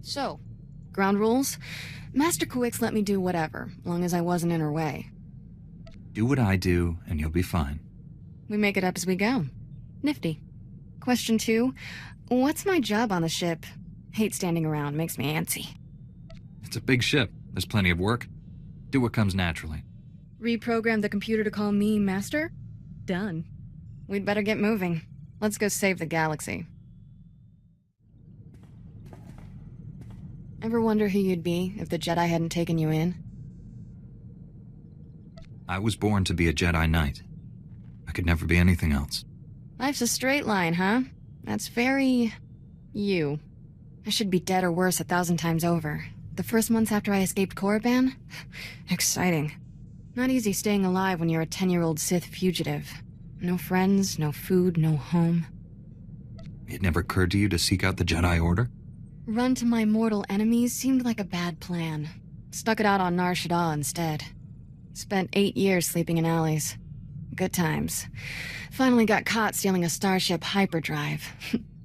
So, ground rules? Master Quix let me do whatever, long as I wasn't in her way. Do what I do, and you'll be fine. We make it up as we go. Nifty. Question 2. What's my job on the ship? Hate standing around, makes me antsy. It's a big ship. There's plenty of work. Do what comes naturally. Reprogram the computer to call me Master? Done. We'd better get moving. Let's go save the galaxy. Ever wonder who you'd be if the Jedi hadn't taken you in? I was born to be a Jedi Knight. I could never be anything else. Life's a straight line, huh? That's very... you. I should be dead or worse 1,000 times over. The first months after I escaped Korriban? Exciting. Not easy staying alive when you're a 10-year-old Sith fugitive. No friends, no food, no home. It never occurred to you to seek out the Jedi Order? Run to my mortal enemies seemed like a bad plan. Stuck it out on Nar Shaddaa instead. Spent 8 years sleeping in alleys. Good times. Finally got caught stealing a starship hyperdrive.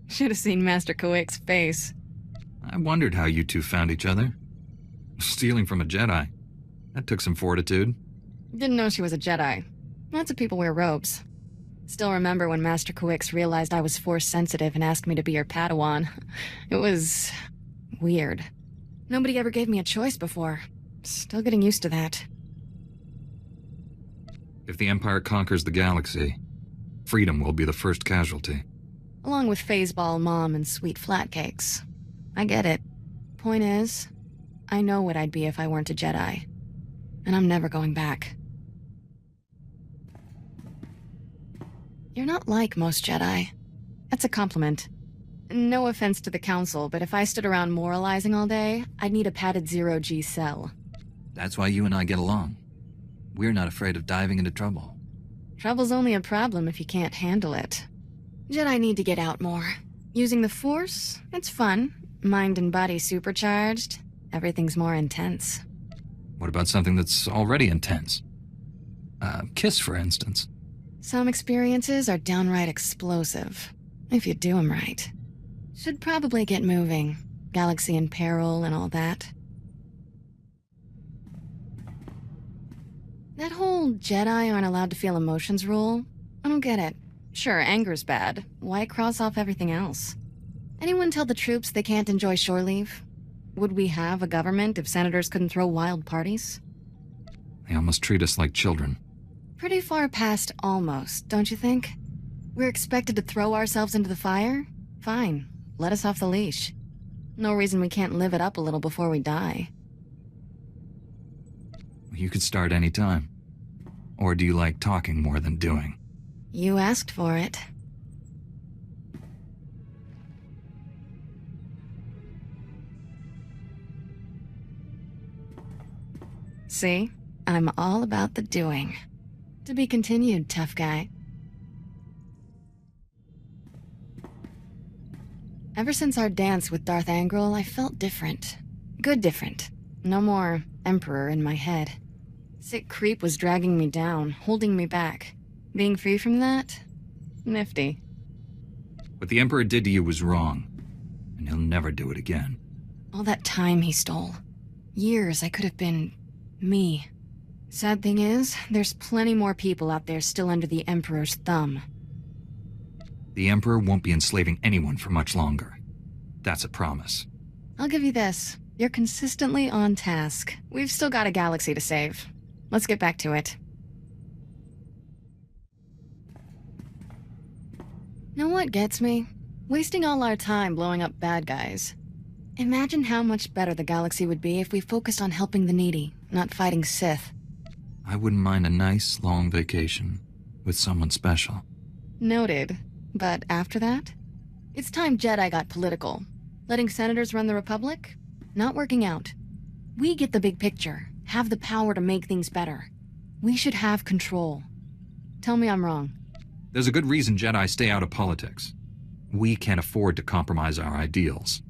Should have seen Master Quix's face. I wondered how you two found each other. Stealing from a Jedi. That took some fortitude. Didn't know she was a Jedi. Lots of people wear robes. Still remember when Master Quix realized I was Force-sensitive and asked me to be her Padawan. It was... weird. Nobody ever gave me a choice before. Still getting used to that. If the Empire conquers the galaxy, freedom will be the first casualty. Along with Phaseball Mom and sweet flatcakes. I get it. Point is, I know what I'd be if I weren't a Jedi. And I'm never going back. You're not like most Jedi. That's a compliment. No offense to the Council, but if I stood around moralizing all day, I'd need a padded zero-G cell. That's why you and I get along. We're not afraid of diving into trouble. Trouble's only a problem if you can't handle it. Jedi need to get out more. Using the Force, it's fun. Mind and body supercharged. Everything's more intense. What about something that's already intense? Kiss, for instance. Some experiences are downright explosive, if you do them right. Should probably get moving. Galaxy in peril and all that. That whole Jedi aren't allowed to feel emotions rule, I don't get it. Sure, anger's bad. Why cross off everything else? Anyone tell the troops they can't enjoy shore leave? Would we have a government if senators couldn't throw wild parties? They almost treat us like children. Pretty far past almost, don't you think? We're expected to throw ourselves into the fire? Fine, let us off the leash. No reason we can't live it up a little before we die. You could start any time. Or do you like talking more than doing? You asked for it. See? I'm all about the doing. To be continued, tough guy. Ever since our dance with Darth Angral, I felt different. Good different. No more Emperor in my head. Sick creep was dragging me down, holding me back. Being free from that? Nifty. What the Emperor did to you was wrong. And he'll never do it again. All that time he stole. Years I could have been... me. Sad thing is, there's plenty more people out there still under the Emperor's thumb. The Emperor won't be enslaving anyone for much longer. That's a promise. I'll give you this. You're consistently on task. We've still got a galaxy to save. Let's get back to it. Know what gets me? Wasting all our time blowing up bad guys. Imagine how much better the galaxy would be if we focused on helping the needy, not fighting Sith. I wouldn't mind a nice, long vacation with someone special. Noted. But after that? It's time Jedi got political. Letting senators run the Republic? Not working out. We get the big picture, have the power to make things better. We should have control. Tell me I'm wrong. There's a good reason Jedi stay out of politics. We can't afford to compromise our ideals.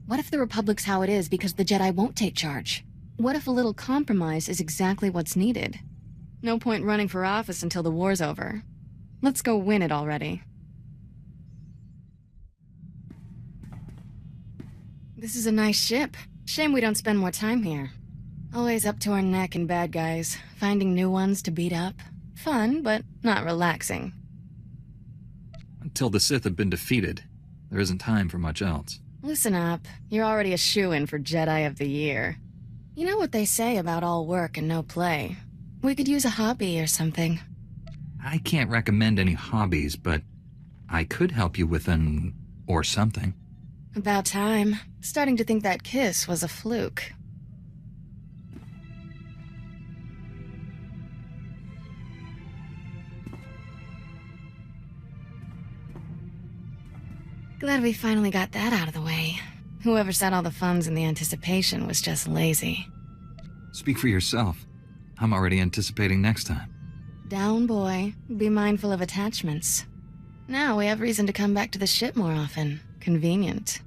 What if the Republic's how it is because the Jedi won't take charge? What if a little compromise is exactly what's needed? No point running for office until the war's over. Let's go win it already. This is a nice ship. Shame we don't spend more time here. Always up to our neck in bad guys, finding new ones to beat up. Fun, but not relaxing. Until the Sith have been defeated, there isn't time for much else. Listen up. You're already a shoo-in for Jedi of the Year. You know what they say about all work and no play. We could use a hobby or something. I can't recommend any hobbies, but I could help you with an... or something. About time. Starting to think that kiss was a fluke. Glad we finally got that out of the way. Whoever said all the fun's in the anticipation was just lazy. Speak for yourself. I'm already anticipating next time. Down, boy. Be mindful of attachments. Now we have reason to come back to the ship more often. Convenient.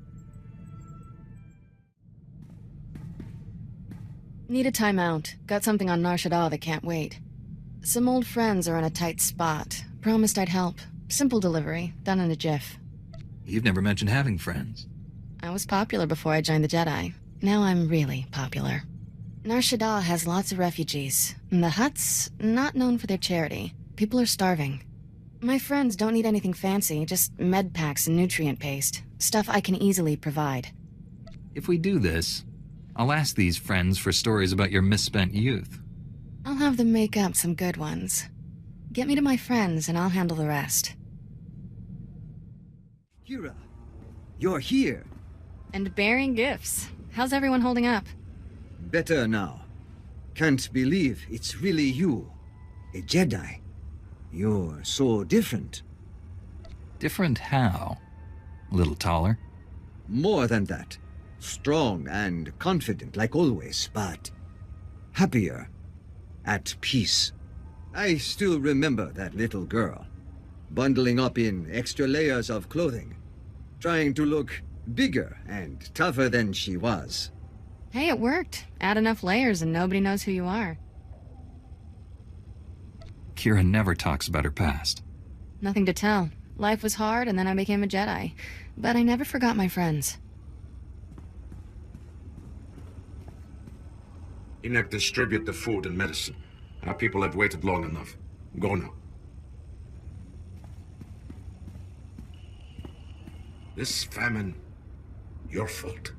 Need a timeout. Got something on Nar Shaddaa that can't wait. Some old friends are in a tight spot. Promised I'd help. Simple delivery. Done in a jiff. You've never mentioned having friends. I was popular before I joined the Jedi. Now I'm really popular. Nar Shaddaa has lots of refugees, and the Hutts, not known for their charity. People are starving. My friends don't need anything fancy, just med packs and nutrient paste. Stuff I can easily provide. If we do this, I'll ask these friends for stories about your misspent youth. I'll have them make up some good ones. Get me to my friends and I'll handle the rest. Kira, you're here. And bearing gifts. How's everyone holding up? Better now. Can't believe it's really you. A Jedi. You're so different. Different how? A little taller? More than that. Strong and confident like always, but happier. At peace. I still remember that little girl. Bundling up in extra layers of clothing. Trying to look bigger and tougher than she was. Hey, it worked. Add enough layers and nobody knows who you are. Kira never talks about her past. Nothing to tell. Life was hard and then I became a Jedi. But I never forgot my friends. Enoch, distribute the food and medicine. Our people have waited long enough. Go now. This famine, your fault.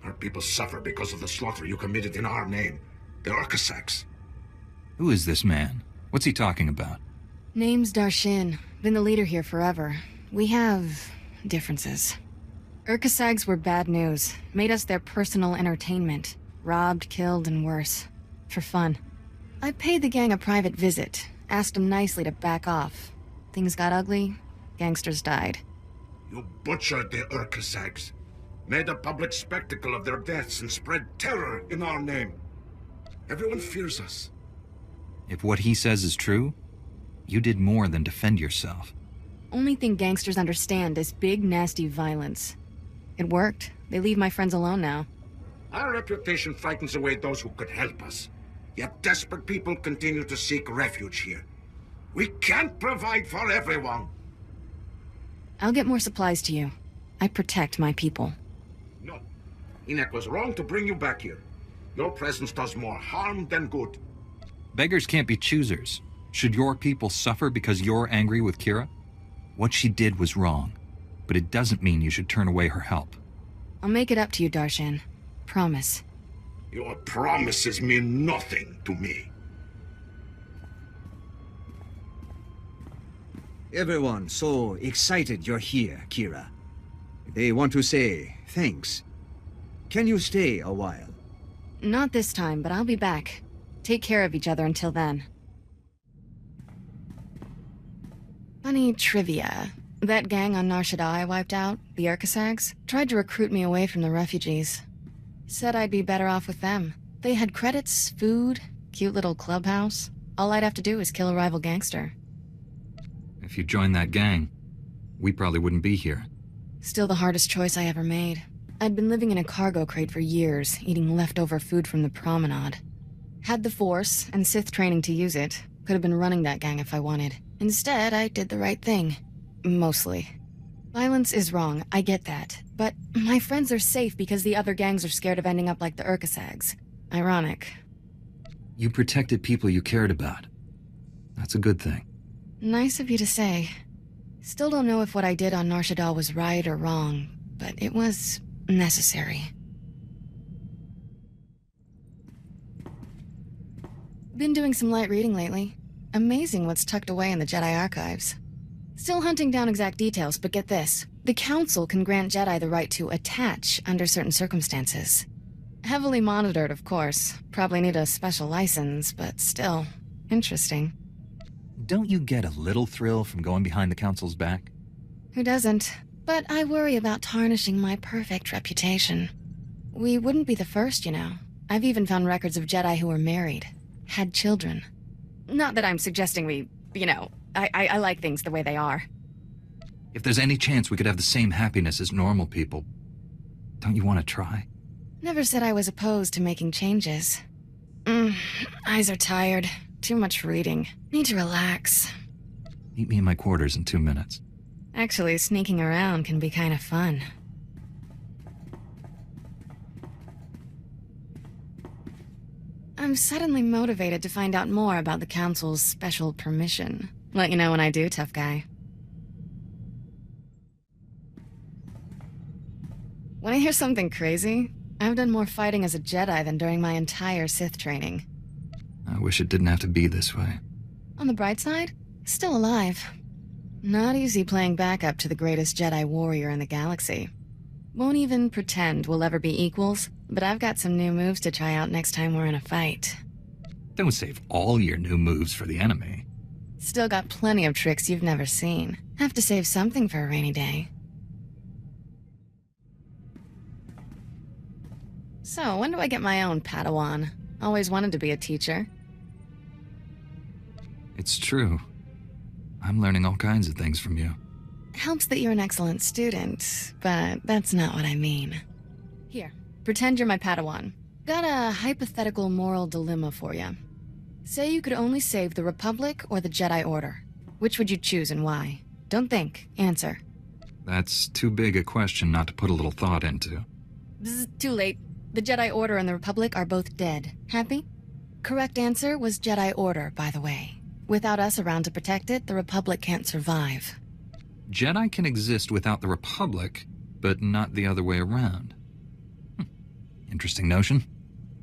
Our people suffer because of the slaughter you committed in our name. The Urkasags. Who is this man? What's he talking about? Name's Darshin. Been the leader here forever. We have differences. Urkasags were bad news. Made us their personal entertainment. Robbed, killed, and worse. For fun. I paid the gang a private visit. Asked them nicely to back off. Things got ugly. Gangsters died. You butchered the Urkasags. Made a public spectacle of their deaths and spread terror in our name. Everyone fears us. If what he says is true, you did more than defend yourself. Only thing gangsters understand is big, nasty violence. It worked. They leave my friends alone now. Our reputation frightens away those who could help us. Yet desperate people continue to seek refuge here. We can't provide for everyone. I'll get more supplies to you. I protect my people. No. Enoch was wrong to bring you back here. Your presence does more harm than good. Beggars can't be choosers. Should your people suffer because you're angry with Kira? What she did was wrong, but it doesn't mean you should turn away her help. I'll make it up to you, Darshan. Promise. Your promises mean nothing to me. Everyone so excited you're here, Kira. They want to say thanks. Can you stay a while? Not this time, but I'll be back. Take care of each other until then. Funny trivia. That gang on Nar Shaddaa I wiped out, the Urkasags, tried to recruit me away from the refugees. Said I'd be better off with them. They had credits, food, cute little clubhouse. All I'd have to do is kill a rival gangster. If you joined that gang, we probably wouldn't be here. Still the hardest choice I ever made. I'd been living in a cargo crate for years, eating leftover food from the promenade. Had the Force and Sith training to use it. Could have been running that gang if I wanted. Instead, I did the right thing. Mostly. Violence is wrong, I get that. But my friends are safe because the other gangs are scared of ending up like the Urkasags. Ironic. You protected people you cared about. That's a good thing. Nice of you to say. Still don't know if what I did on Nar Shaddaa was right or wrong, but it was necessary. Been doing some light reading lately. Amazing what's tucked away in the Jedi archives. Still hunting down exact details, but get this. The Council can grant Jedi the right to attach under certain circumstances. Heavily monitored, of course. Probably need a special license, but still, interesting. Don't you get a little thrill from going behind the Council's back? Who doesn't? But I worry about tarnishing my perfect reputation. We wouldn't be the first, you know. I've even found records of Jedi who were married, had children. Not that I'm suggesting we, I like things the way they are. If there's any chance we could have the same happiness as normal people, don't you want to try? Never said I was opposed to making changes. Eyes are tired. Too much reading. Need to relax. Meet me in my quarters in 2 minutes. Actually, sneaking around can be kind of fun. I'm suddenly motivated to find out more about the Council's special permission. Let you know when I do, tough guy. When I hear something crazy, I've done more fighting as a Jedi than during my entire Sith training. I wish it didn't have to be this way. On the bright side, still alive. Not easy playing backup to the greatest Jedi warrior in the galaxy. Won't even pretend we'll ever be equals, but I've got some new moves to try out next time we're in a fight. Don't save all your new moves for the enemy. Still got plenty of tricks you've never seen. Have to save something for a rainy day. So, when do I get my own Padawan? Always wanted to be a teacher. It's true. I'm learning all kinds of things from you. Helps that you're an excellent student, but that's not what I mean. Here, pretend you're my Padawan. Got a hypothetical moral dilemma for you. Say you could only save the Republic or the Jedi Order. Which would you choose and why? Don't think, answer. That's too big a question not to put a little thought into. Bzz, too late. The Jedi Order and the Republic are both dead. Happy? Correct answer was Jedi Order, by the way. Without us around to protect it, the Republic can't survive. Jedi can exist without the Republic, but not the other way around. Interesting notion.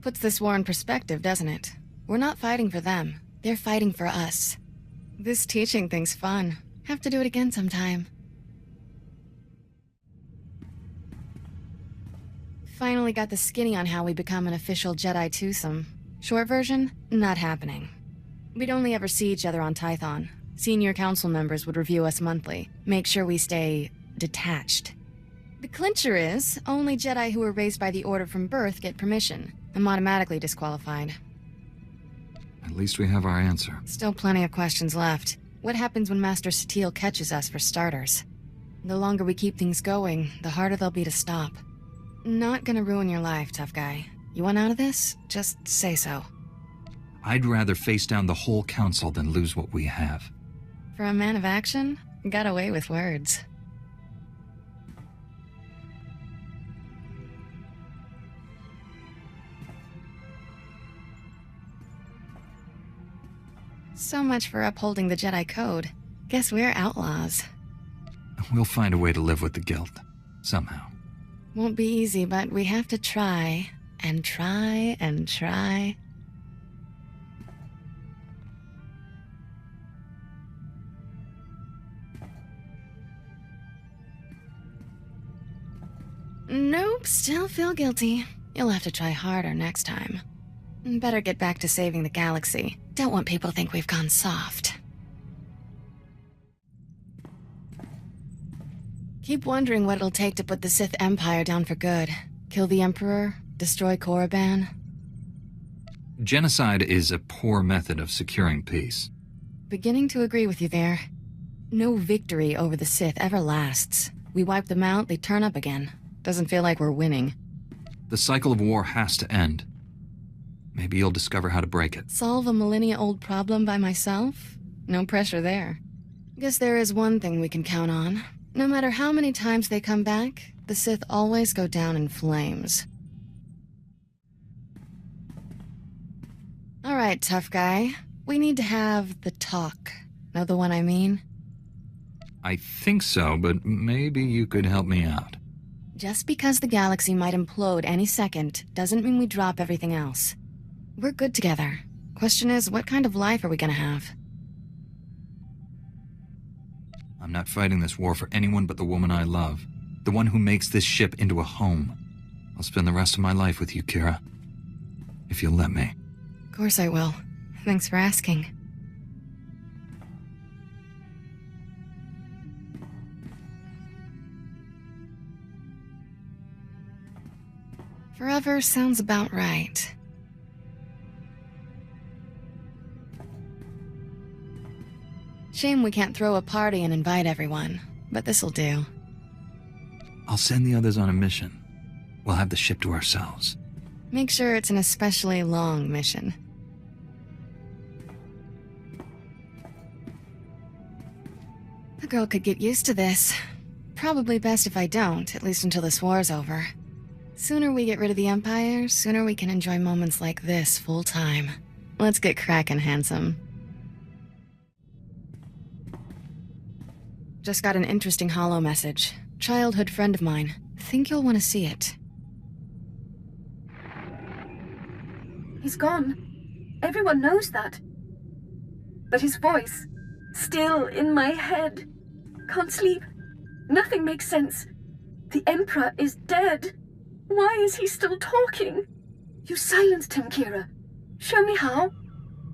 Puts this war in perspective, doesn't it? We're not fighting for them. They're fighting for us. This teaching thing's fun. Have to do it again sometime. Finally got the skinny on how we become an official Jedi twosome. Short version, not happening. We'd only ever see each other on Tython. Senior council members would review us monthly, make sure we stay detached. The clincher is, only Jedi who were raised by the Order from birth get permission. I'm automatically disqualified. At least we have our answer. Still plenty of questions left. What happens when Master Satele catches us, for starters? The longer we keep things going, the harder they'll be to stop. Not gonna ruin your life, tough guy. You want out of this? Just say so. I'd rather face down the whole council than lose what we have. For a man of action, got away with words. So much for upholding the Jedi Code. Guess we're outlaws. We'll find a way to live with the guilt. Somehow. Won't be easy, but we have to try, and try, and try. Nope, still feel guilty. You'll have to try harder next time. Better get back to saving the galaxy. Don't want people to think we've gone soft. Keep wondering what it'll take to put the Sith Empire down for good. Kill the Emperor, destroy Korriban. Genocide is a poor method of securing peace. Beginning to agree with you there. No victory over the Sith ever lasts. We wipe them out, they turn up again. Doesn't feel like we're winning. The cycle of war has to end. Maybe you'll discover how to break it. Solve a millennia-old problem by myself? No pressure there. Guess there is one thing we can count on. No matter how many times they come back, the Sith always go down in flames. Alright, tough guy. We need to have the talk. Know the one I mean? I think so, but maybe you could help me out. Just because the galaxy might implode any second doesn't mean we drop everything else. We're good together. Question is, what kind of life are we gonna have? I'm not fighting this war for anyone but the woman I love. The one who makes this ship into a home. I'll spend the rest of my life with you, Kira. If you'll let me. Of course I will. Thanks for asking. Forever sounds about right. Shame we can't throw a party and invite everyone, but this'll do. I'll send the others on a mission. We'll have the ship to ourselves. Make sure it's an especially long mission. The girl could get used to this. Probably best if I don't, at least until this war's over. Sooner we get rid of the Empire, sooner we can enjoy moments like this full time. Let's get crackin', handsome. Just got an interesting holo message. Childhood friend of mine. Think you'll want to see it. He's gone. Everyone knows that. But his voice, still in my head. Can't sleep. Nothing makes sense. The Emperor is dead. Why is he still talking? You silenced him, Kira. Show me how.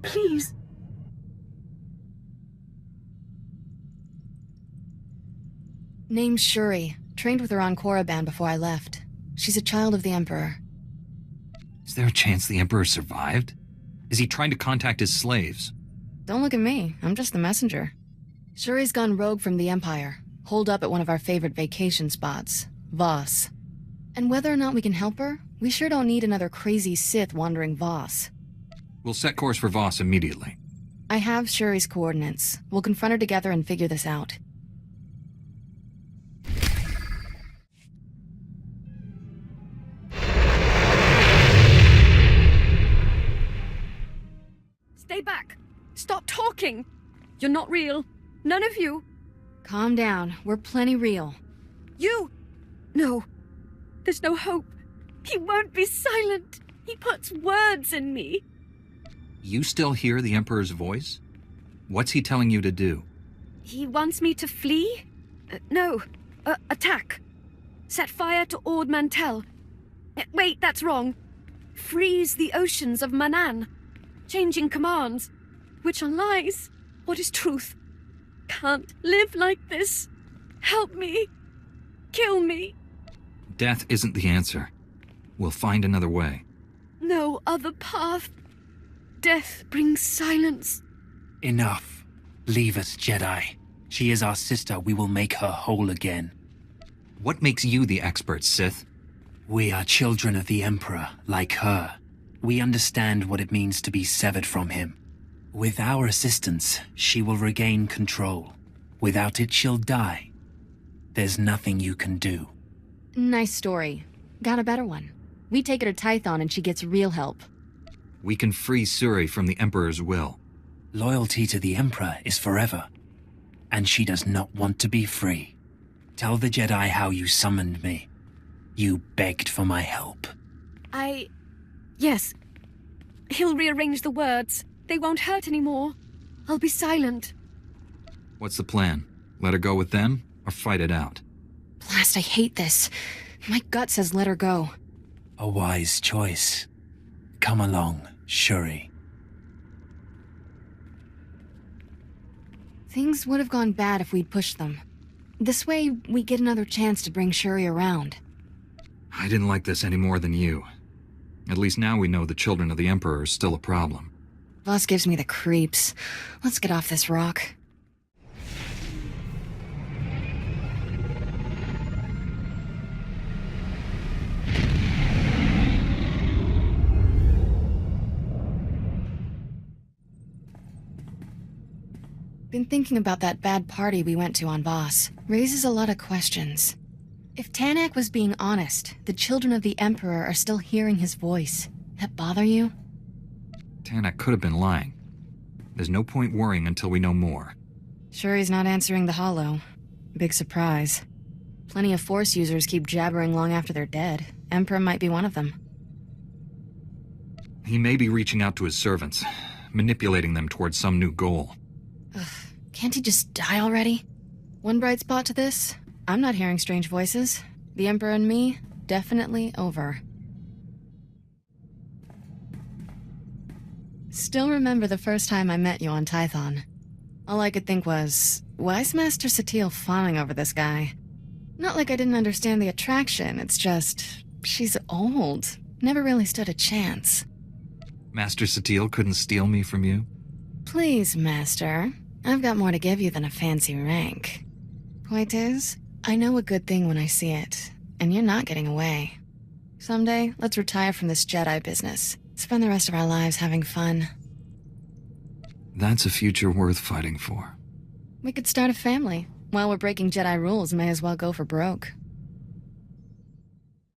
Please. Name's Shuri. Trained with her on Korriban before I left. She's a child of the Emperor. Is there a chance the Emperor survived? Is he trying to contact his slaves? Don't look at me. I'm just the messenger. Shuri's gone rogue from the Empire. Holed up at one of our favorite vacation spots. Voss. And whether or not we can help her, we sure don't need another crazy Sith wandering Voss. We'll set course for Voss immediately. I have Shuri's coordinates. We'll confront her together and figure this out. Stay back. Stop talking. You're not real. None of you. Calm down. We're plenty real. You! No. There's no hope. He won't be silent. He puts words in me. You still hear the Emperor's voice? What's he telling you to do? He wants me to flee? No. Attack. Set fire to Ord Mantell. Wait, that's wrong. Freeze the oceans of Manaan. Changing commands. Which are lies. What is truth? Can't live like this. Help me. Kill me. Death isn't the answer. We'll find another way. No other path. Death brings silence. Enough. Leave us, Jedi. She is our sister. We will make her whole again. What makes you the expert, Sith? We are children of the Emperor, like her. We understand what it means to be severed from him. With our assistance, she will regain control. Without it, she'll die. There's nothing you can do. Nice story. Got a better one. We take her to Tython and she gets real help. We can free Suri from the Emperor's will. Loyalty to the Emperor is forever. And she does not want to be free. Tell the Jedi how you summoned me. You begged for my help. Yes. He'll rearrange the words. They won't hurt anymore. I'll be silent. What's the plan? Let her go with them, or fight it out? Blast, I hate this. My gut says let her go. A wise choice. Come along, Shuri. Things would have gone bad if we'd pushed them. This way, we get another chance to bring Shuri around. I didn't like this any more than you. At least now we know the children of the Emperor are still a problem. Voss gives me the creeps. Let's get off this rock. Been thinking about that bad party we went to on Voss. Raises a lot of questions. If Tanak was being honest, the children of the Emperor are still hearing his voice. That bother you? Tanak could have been lying. There's no point worrying until we know more. Sure he's not answering the holo. Big surprise. Plenty of Force users keep jabbering long after they're dead. Emperor might be one of them. He may be reaching out to his servants, manipulating them towards some new goal. Ugh, can't he just die already? One bright spot to this, I'm not hearing strange voices. The Emperor and me, definitely over. Still remember the first time I met you on Tython. All I could think was, why is Master Satele fawning over this guy? Not like I didn't understand the attraction, it's just, she's old. Never really stood a chance. Master Satele couldn't steal me from you? Please, Master. I've got more to give you than a fancy rank. Point is, I know a good thing when I see it, and you're not getting away. Someday, let's retire from this Jedi business. Spend the rest of our lives having fun. That's a future worth fighting for. We could start a family. While we're breaking Jedi rules, may as well go for broke.